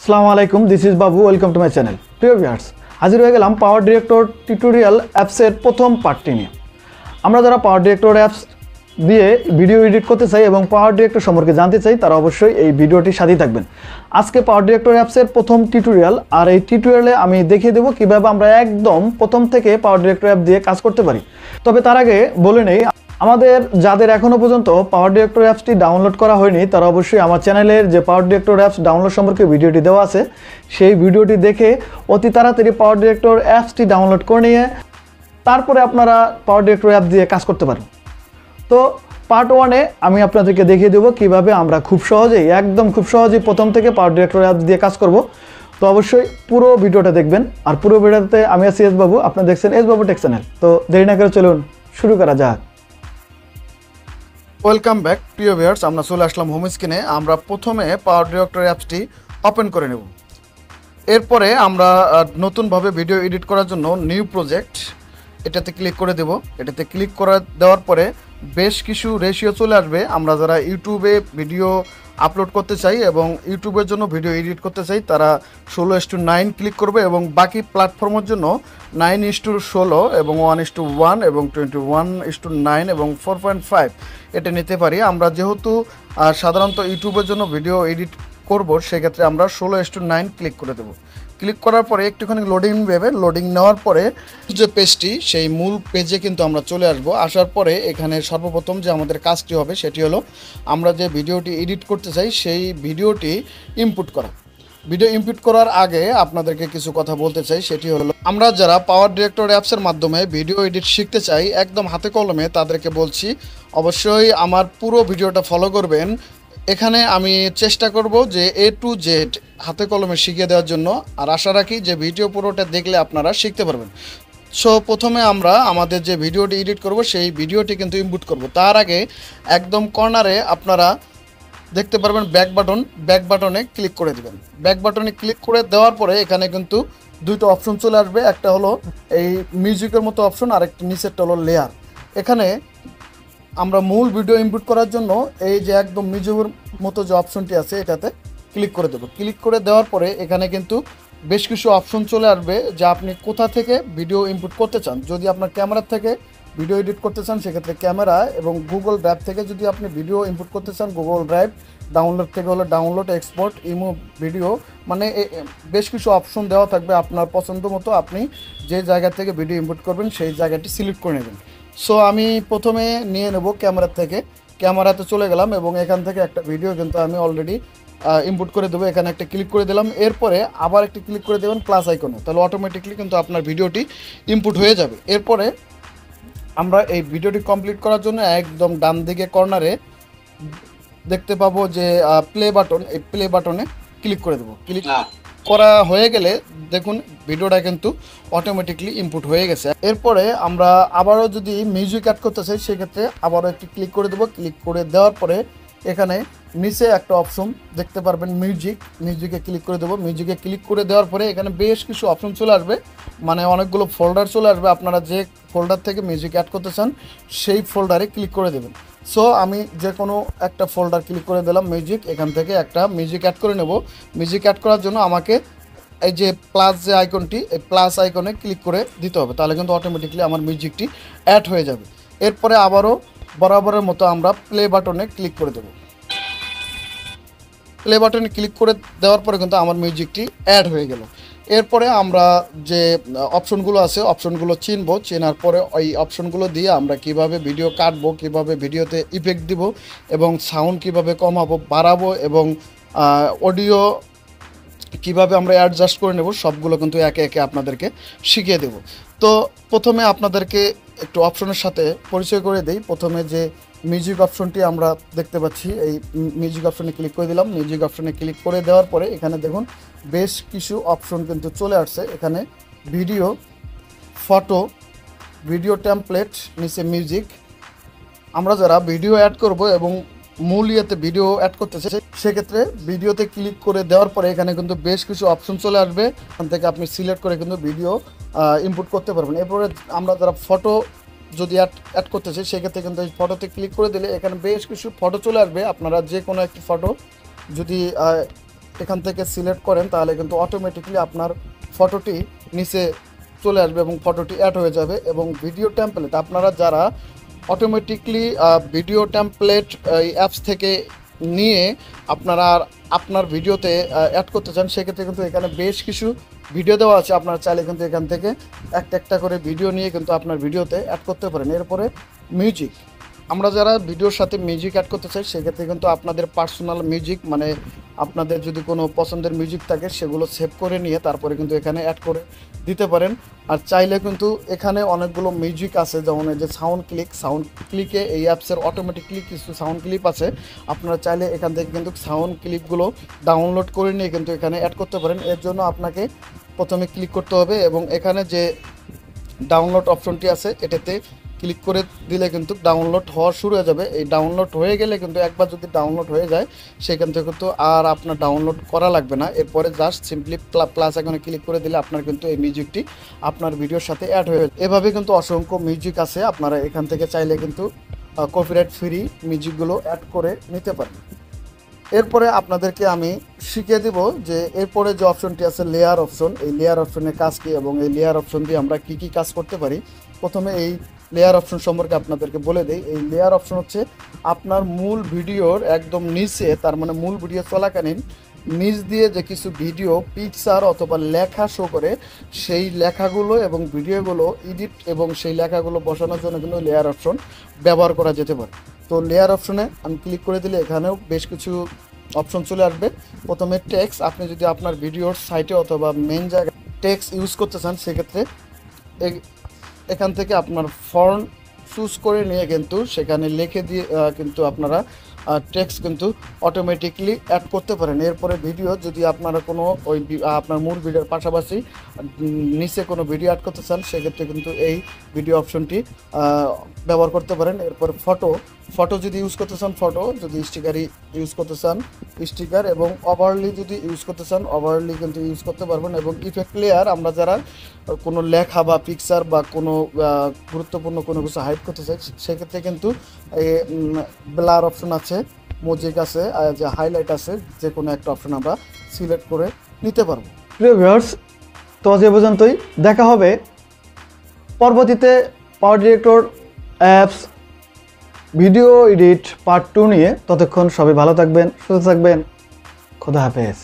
আসসালামু আলাইকুম, this is Babu. Welcome to my channel. প্রিয় ভিউয়ার্স, হাজির হয়ে গেলাম পাওয়ার ডিরেক্টর টিউটোরিয়াল অ্যাপসের প্রথম পার্টটি নিয়ে। আমরা যারা পাওয়ার ডিরেক্টর অ্যাপস দিয়ে ভিডিও এডিট করতে চাই এবং পাওয়ার ডিরেক্টর সম্পর্কে জানতে চাই, তারা অবশ্যই এই ভিডিওটির সাথেই থাকবেন। আজকে পাওয়ার ডিরেক্টর অ্যাপসের প্রথম টিউটোরিয়াল, আর এই টিউটোরিয়ালে আমি দেখিয়ে দেবো কীভাবে আমরা একদম প্রথম থেকে পাওয়ার ডিরেক্টর অ্যাপ দিয়ে কাজ করতে পারি। তবে তার আগে বলে নেই, আমাদের যাদের এখনও পর্যন্ত পাওয়ার ডিরেক্টর অ্যাপসটি ডাউনলোড করা হয়নি, তারা অবশ্যই আমার চ্যানেলের যে পাওয়ার ডিরেক্টর অ্যাপস ডাউনলোড সম্পর্কে ভিডিওটি দেওয়া আছে, সেই ভিডিওটি দেখে অতি তাড়াতাড়ি পাওয়ার ডিরেক্টর অ্যাপসটি ডাউনলোড করে নিয়ে তারপরে আপনারা পাওয়ার ডিরেক্টর অ্যাপ দিয়ে কাজ করতে পারেন। তো পার্ট ওয়ানে আমি আপনাদেরকে দেখিয়ে দেবো কীভাবে আমরা খুব সহজেই প্রথম থেকে পাওয়ার ডিরেক্টর অ্যাপ দিয়ে কাজ করব। তো অবশ্যই পুরো ভিডিওটা দেখবেন। আর পুরো ভিডিওতে আমি আছি S.বাবু, আপনারা দেখছেন S.বাবু টেক চ্যানেল। তো দেরি না করে চলুন শুরু করা যাক। ওয়েলকাম ব্যাক প্রিয় ভিউয়ার্স, আমরা চলে আসলাম হোম স্ক্রিনে। আমরা প্রথমে পাওয়ার ডিরেক্টর অ্যাপসটি ওপেন করে নেব। এরপরে আমরা নতুনভাবে ভিডিও এডিট করার জন্য নিউ প্রজেক্ট এটাতে ক্লিক করে দেব। এটাতে ক্লিক করে দেওয়ার পরে বেশ কিছু রেশিও চলে আসবে। আমরা যারা ইউটিউবে ভিডিও আপলোড করতে চাই এবং ইউটিউবের জন্য ভিডিও এডিট করতে চাই, তারা 16:9 ক্লিক করবে এবং বাকি প্ল্যাটফর্মের জন্য 9:16 এবং 1:1 এবং 21:9 এবং 4.5 এটা নিতে পারি। আমরা যেহেতু সাধারণত ইউটিউবের জন্য ভিডিও এডিট করব, সেক্ষেত্রে আমরা 16:9 ক্লিক করে দেব। ক্লিক করার পরে একটুখানি লোডিং নেবে। লোডিং নেওয়ার পরে যে পেজটি, সেই মূল পেজে কিন্তু আমরা চলে আসব। আসার পরে এখানে সর্বপ্রথম যে আমাদের কাজটি হবে সেটি হলো আমরা যে ভিডিওটি এডিট করতে চাই সেই ভিডিওটি ইনপুট করা। ভিডিও ইনপুট করার আগে আপনাদেরকে কিছু কথা বলতে চাই, সেটি হলো আমরা যারা পাওয়ার ডিরেক্টর অ্যাপসের মাধ্যমে ভিডিও এডিট শিখতে চাই একদম হাতে কলমে, তাদেরকে বলছি অবশ্যই আমার পুরো ভিডিওটা ফলো করবেন। এখানে আমি চেষ্টা করব যে A to Z হাতে কলমে শিখিয়ে দেওয়ার জন্য, আর আশা রাখি যে ভিডিও পুরোটা দেখলে আপনারা শিখতে পারবেন। সো প্রথমে আমরা আমাদের যে ভিডিওটি এডিট করব সেই ভিডিওটি কিন্তু ইনপুট করব। তার আগে একদম কর্নারে আপনারা দেখতে পারবেন ব্যাক বাটনে ক্লিক করে দেবেন। ব্যাক বাটনে ক্লিক করে দেওয়ার পরে এখানে কিন্তু দুটো অপশন চলে আসবে। একটা হলো এই মিউজিকের মতো অপশন, আর একটা নিচেরটা হলো লেয়ার। এখানে আমরা মূল ভিডিও ইনপুট করার জন্য এই যে একদম মিউজিকের মতো যে অপশনটি আছে এটাতে ক্লিক করে দেব। ক্লিক করে দেওয়ার পরে এখানে কিন্তু বেশ কিছু অপশন চলে আসবে যে আপনি কোথা থেকে ভিডিও ইনপুট করতে চান। যদি আপনার ক্যামেরার থেকে ভিডিও এডিট করতে চান সেক্ষেত্রে ক্যামেরা, এবং গুগল ড্রাইভ থেকে যদি আপনি ভিডিও ইনপুট করতে চান গুগল ড্রাইভ, ডাউনলোড থেকে হলো ডাউনলোড, এক্সপোর্ট, ইমো ভিডিও, মানে বেশ কিছু অপশন দেওয়া থাকবে। আপনার পছন্দ মতো আপনি যে জায়গা থেকে ভিডিও ইনপুট করবেন সেই জায়গাটি সিলেক্ট করে নেবেন। সো আমি প্রথমে নিয়ে নেব ক্যামেরার থেকে। ক্যামেরাতে চলে গেলাম এবং এখান থেকে একটা ভিডিও কিন্তু আমি অলরেডি ইনপুট করে দেবো। এখানে একটা ক্লিক করে দিলাম। এরপরে আবার একটি ক্লিক করে দেবেন প্লাস আইকনে, তাহলে অটোমেটিকলি কিন্তু আপনার ভিডিওটি ইনপুট হয়ে যাবে। এরপরে আমরা এই ভিডিওটি কমপ্লিট করার জন্য একদম ডান দিকে কর্নারে দেখতে পাবো যে প্লে বাটন, এই প্লে বাটনে ক্লিক করে দেবো। ক্লিক করা হয়ে গেলে দেখুন ভিডিওটা কিন্তু অটোমেটিকলি ইনপুট হয়ে গেছে। এরপরে আমরা আবারও যদি মিউজিক অ্যাড করতে চাই সেক্ষেত্রে আবারও একটি ক্লিক করে দেবো। ক্লিক করে দেওয়ার পরে এখানে নিচে একটা অপশন দেখতে পারবেন মিউজিকে ক্লিক করে দেবো। মিউজিকে ক্লিক করে দেওয়ার পরে এখানে বেশ কিছু অপশন চলে আসবে, মানে অনেকগুলো ফোল্ডার চলে আসবে। আপনারা যে ফোল্ডার থেকে মিউজিক অ্যাড করতে চান সেই ফোল্ডারে ক্লিক করে দেবেন। সো আমি যে কোনো একটা ফোল্ডার ক্লিক করে দিলাম মিউজিক। এখান থেকে একটা মিউজিক অ্যাড করে নেব। মিউজিক অ্যাড করার জন্য আমাকে এই যে প্লাস যে আইকনটি, এই প্লাস আইকনে ক্লিক করে দিতে হবে, তাহলে কিন্তু অটোমেটিকলি আমার মিউজিকটি অ্যাড হয়ে যাবে। এরপরে আবারও বরাবরের মতো আমরা প্লে বাটনে ক্লিক করে দেব। প্লে বাটনে ক্লিক করে দেওয়ার পরে কিন্তু আমার মিউজিকটি অ্যাড হয়ে গেল। এরপরে আমরা যে অপশনগুলো আছে অপশনগুলো চিনবো। চেনার পরে ওই অপশনগুলো দিয়ে আমরা কিভাবে ভিডিও কাটবো, কিভাবে ভিডিওতে ইফেক্ট দিব এবং সাউন্ড কিভাবে কমাবো বাড়াবো এবং অডিও কিভাবে আমরা অ্যাডজাস্ট করে নেব, সবগুলো কিন্তু একে একে আপনাদেরকে শিখিয়ে দেব। তো প্রথমে আপনাদেরকে একটু অপশনের সাথে পরিচয় করে দেই। প্রথমে যে মিউজিক অপশনটি আমরা দেখতে পাচ্ছি, এই মিউজিক অপশনে ক্লিক করে দিলাম। মিউজিক অপশনে ক্লিক করে দেওয়ার পরে এখানে দেখুন বেশ কিছু অপশন কিন্তু চলে আসছে। এখানে ভিডিও, ফটো, ভিডিও টেমপ্লেট, নিচে মিউজিক। আমরা যারা ভিডিও অ্যাড করব এবং মূল ইয়েতে ভিডিও অ্যাড করতে চাই সেক্ষেত্রে ভিডিওতে ক্লিক করে দেওয়ার পরে এখানে কিন্তু বেশ কিছু অপশন চলে আসবে। এখান থেকে আপনি সিলেক্ট করে কিন্তু ভিডিও ইনপুট করতে পারবেন। এরপরে আমরা যারা ফটো যদি অ্যাড করতে চাই সেক্ষেত্রে কিন্তু এই ফটোতে ক্লিক করে দিলে এখানে বেশ কিছু ফটো চলে আসবে। আপনারা যে কোনো একটি ফটো যদি এখান থেকে সিলেক্ট করেন তাহলে কিন্তু অটোমেটিকলি আপনার ফটোটি নিচে চলে আসবে এবং ফটোটি অ্যাড হয়ে যাবে। এবং ভিডিও টেমপ্লেট আপনারা যারা অটোমেটিকলি ভিডিও টেমপ্লেট এই অ্যাপস থেকে নিয়ে আপনারা আপনার ভিডিওতে অ্যাড করতে চান, সেক্ষেত্রে কিন্তু এখানে বেশ কিছু ভিডিও দেওয়া আছে। আপনারা চাইলে কিন্তু এখান থেকে একটা একটা করে ভিডিও নিয়ে কিন্তু আপনার ভিডিওতে অ্যাড করতে পারেন। এরপরে মিউজিক, আমরা যারা ভিডিওর সাথে মিউজিক অ্যাড করতে চাই সেক্ষেত্রে কিন্তু আপনাদের পার্সোনাল মিউজিক মানে আপনাদের যদি কোনো পছন্দের মিউজিক থাকে সেগুলো সেভ করে নিয়ে তারপরে কিন্তু এখানে অ্যাড করে দিতে পারেন। আর চাইলে কিন্তু এখানে অনেকগুলো মিউজিক আছে, যেমন এই যে সাউন্ড ক্লিকে এই অ্যাপসের অটোমেটিকলি কিছু সাউন্ড ক্লিপ আছে। আপনারা চাইলে এখান থেকে কিন্তু সাউন্ড ক্লিপগুলো ডাউনলোড করে নিয়ে কিন্তু এখানে অ্যাড করতে পারেন। এর জন্য আপনাকে প্রথমে ক্লিক করতে হবে এবং এখানে যে ডাউনলোড অপশনটি আছে এটাতে ক্লিক করে দিলে কিন্তু ডাউনলোড হওয়া শুরু হয়ে যাবে। এই ডাউনলোড হয়ে গেলে কিন্তু একবার যদি ডাউনলোড হয়ে যায় সেখান থেকে কিন্তু আর আপনার ডাউনলোড করা লাগবে না। এরপরে জাস্ট সিম্পলি প্লাস এখানে ক্লিক করে দিলে আপনার কিন্তু এই মিউজিকটি আপনার ভিডিওর সাথে অ্যাড হয়ে যাবে। এভাবে কিন্তু অসংখ্য মিউজিক আছে, আপনারা এখান থেকে চাইলে কিন্তু কপিরাইট ফ্রি মিউজিকগুলো অ্যাড করে নিতে পারেন। এরপরে আপনাদেরকে আমি শিখিয়ে দেব যে এরপরে যে অপশনটি আছে লেয়ার অপশন, এই লেয়ার অপশনের কাজ কী এবং এই লেয়ার অপশন দিয়ে আমরা কী কী কাজ করতে পারি। প্রথমে এই লেয়ার অপশন সম্পর্কে আপনাদেরকে বলে দেই। এই লেয়ার অপশন হচ্ছে আপনার মূল ভিডিওর একদম নিচে, তার মানে মূল ভিডিও চলাকালীন নিচ দিয়ে যে কিছু ভিডিও পিকচার অথবা লেখা শো করে সেই লেখাগুলো এবং ভিডিওগুলো এডিট এবং সেই লেখাগুলো বসানোর জন্য কিন্তু লেয়ার অপশন ব্যবহার করা যেতে পারে। তো লেয়ার অপশনে আমি ক্লিক করে দিলে এখানেও বেশ কিছু অপশন চলে আসবে। প্রথমে টেক্সট, আপনি যদি আপনার ভিডিওর সাইটে অথবা মেন জায়গায় টেক্সট ইউজ করতে চান সেক্ষেত্রে এখান থেকে আপনার ফন্ট চুজ করে নিয়ে কিন্তু সেখানে লিখে দিয়ে কিন্তু আপনারা টেক্সট কিন্তু অটোমেটিকলি অ্যাড করতে পারেন। এরপরে ভিডিও, যদি আপনারা কোনো ওই আপনার মূল ভিডিওর পাশাপাশি নিচে কোনো ভিডিও অ্যাড করতে চান সেক্ষেত্রে কিন্তু এই ভিডিও অপশনটি ব্যবহার করতে পারেন। এরপর ফটো যদি ইউজ করতে চান ফটো, যদি স্টিকারই ইউজ করতে চান স্টিকার, এবং ওভারলি যদি ইউজ করতে চান ওভারলি কিন্তু ইউজ করতে পারবেন। এবং ইফেক্ট লেয়ার, আমরা যারা কোনো লেখা বা পিকচার বা কোনো গুরুত্বপূর্ণ কোনো কিছু হাইড করতে চাই সেক্ষেত্রে কিন্তু ব্লার অপশন আছে, মিউজিক আছে, যে হাইলাইট আছে, যে কোনো একটা অপশন আমরা সিলেক্ট করে নিতে পারবো। প্রিয় ভিউয়ার্স, তো আজ এ পর্যন্তই, দেখা হবে পরবর্তীতে power director apps video edit part 2 নিয়ে। ততক্ষণ সবাই ভালো থাকবেন, সুস্থ থাকবেন, খোদা হাফেজ।